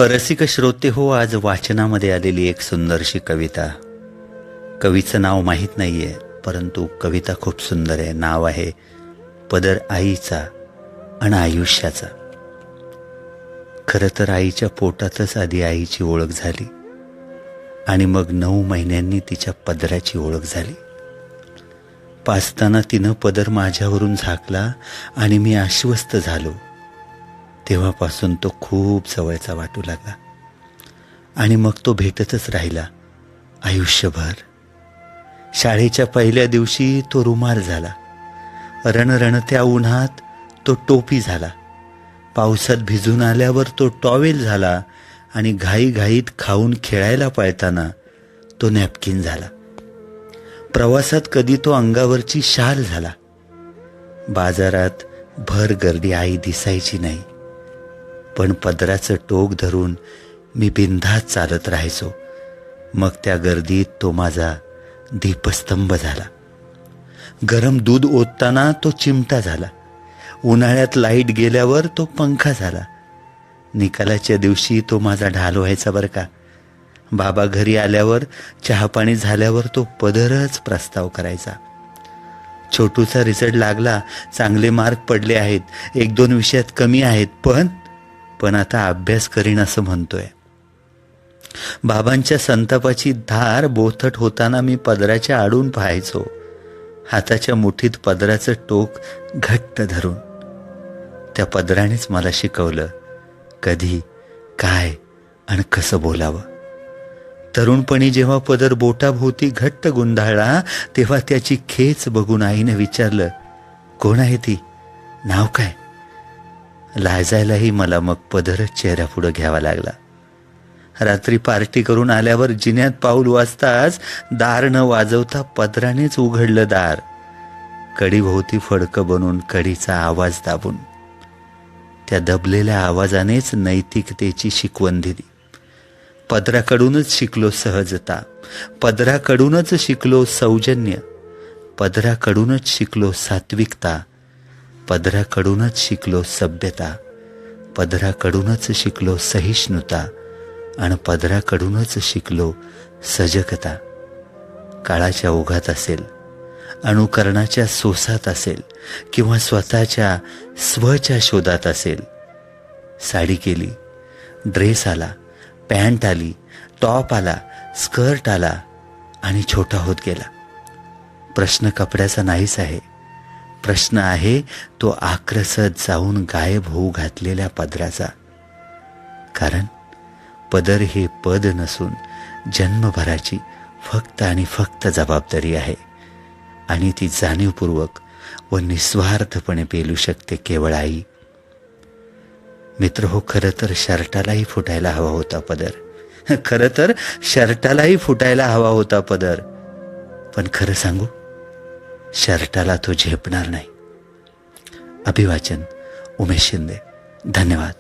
रसिक श्रोते हो, आज वाचनामध्ये आलेली एक सुंदरशी कविता. कवीचं नाव माहीत नाहीये, परंतु कविता खूप सुंदर आहे. नाव आहे पदर आईचा आणि आयुष्याचा. खरं तर आईच्या पोटातच आधी आईची ओळख झाली आणि मग 9 महिन्यांनी तिच्या पदराची ओळख झाली. पाजताना तिनं पदर माझ्यावरून झाकला आणि मी आश्वस्त झालो. तेव्हापासून तो खूप जवळचा वाटू लागला आणि मग तो भेटतच राहिला आयुष्यभर. शाळेच्या पहिल्या दिवशी तो रुमाल झाला, रणरणत्या उन्हात तो टोपी झाला, पावसात भिजून आल्यावर तो टॉवेल झाला आणि घाईघाईत खाऊन खेळायला पळताना तो नॅपकिन झाला. प्रवासात कधी तो अंगावरची शाल झाला. बाजारात भर गर्दी आई दिसायची नाही, पण पदराचं टोक धरून मी बिनधास्त चालत राहायचो. मग त्या गर्दीत तो माझा दीपस्तंभ झाला. गरम दूध ओतताना तो चिमटा झाला, उन्हाळ्यात लाईट गेल्यावर तो पंखा झाला. निकालाच्या दिवशी तो माझा ढाल व्हायचा बरं का. बाबा घरी आल्यावर चहापाणी झाल्यावर तो पदरच प्रस्ताव करायचा. छोटूचा रिझल्ट लागला, चांगले मार्क पडले आहेत, 1-2 विषयात कमी आहेत, पण आता अभ्यास करीन असं म्हणतोय. बाबांच्या संतापाची धार बोथट होताना मी पदराच्या आडून पाहायचो, हाताच्या मुठीत पदराचं टोक घट्ट धरून. त्या पदरानेच मला शिकवलं कधी, काय आणि कसं बोलावं. तरुणपणी जेव्हा पदर बोटाभोवती घट्ट गुंडाळला, तेव्हा त्याची खेच बघून आईने विचारलं, कोण आहे ती, नाव काय? लाजायलाही मला मग पदरच चेहऱ्यापुढं घ्यावा लागला. रात्री पार्टी करून आल्यावर जिन्यात पाऊल वाजताच दार न वाजवता पदरानेच उघडलं दार. कडीभोवती फडकं बनून कडीचा आवाज दाबून. त्या दबलेल्या आवाजानेच नैतिकतेची शिकवण दिली. पदराकडूनच शिकलो सहजता, पदराकडूनच शिकलो सौजन्य, पदराकडूनच शिकलो सात्विकता, पदराकडूनच शिकलो सभ्यता, पदराकडूनच शिकलो सहिष्णुता आणि पदराकडूनच शिकलो सजगता. काळाच्या ओघात असेल, अनुकरणाच्या सोसात असेल किंवा स्वतःच्या स्वच्या शोधात असेल, साडी केली, ड्रेस आला, पॅन्ट आली, टॉप आला, स्कर्ट आला आणि छोटा होत गेला. प्रश्न कपड्याचा नाहीच आहे, प्रश्न आहे तो आक्रसत जाऊन गायब होऊ घातलेल्या पदराचा. कारण पदर हे पद नसून जन्मभराची फक्त आणि फक्त जबाबदारी आहे आणि ती जाणीवपूर्वक व निस्वार्थपणे पेलू शकते केवळ आई. मित्र हो, खरं तर शर्टालाही फुटायला हवा होता पदर. खरं तर शर्टालाही फुटायला हवा होता पदर, पण खरं सांगू, शर्टाला तो झेपणार नाही. अभिवाचन, उमेश शिंदे. धन्यवाद.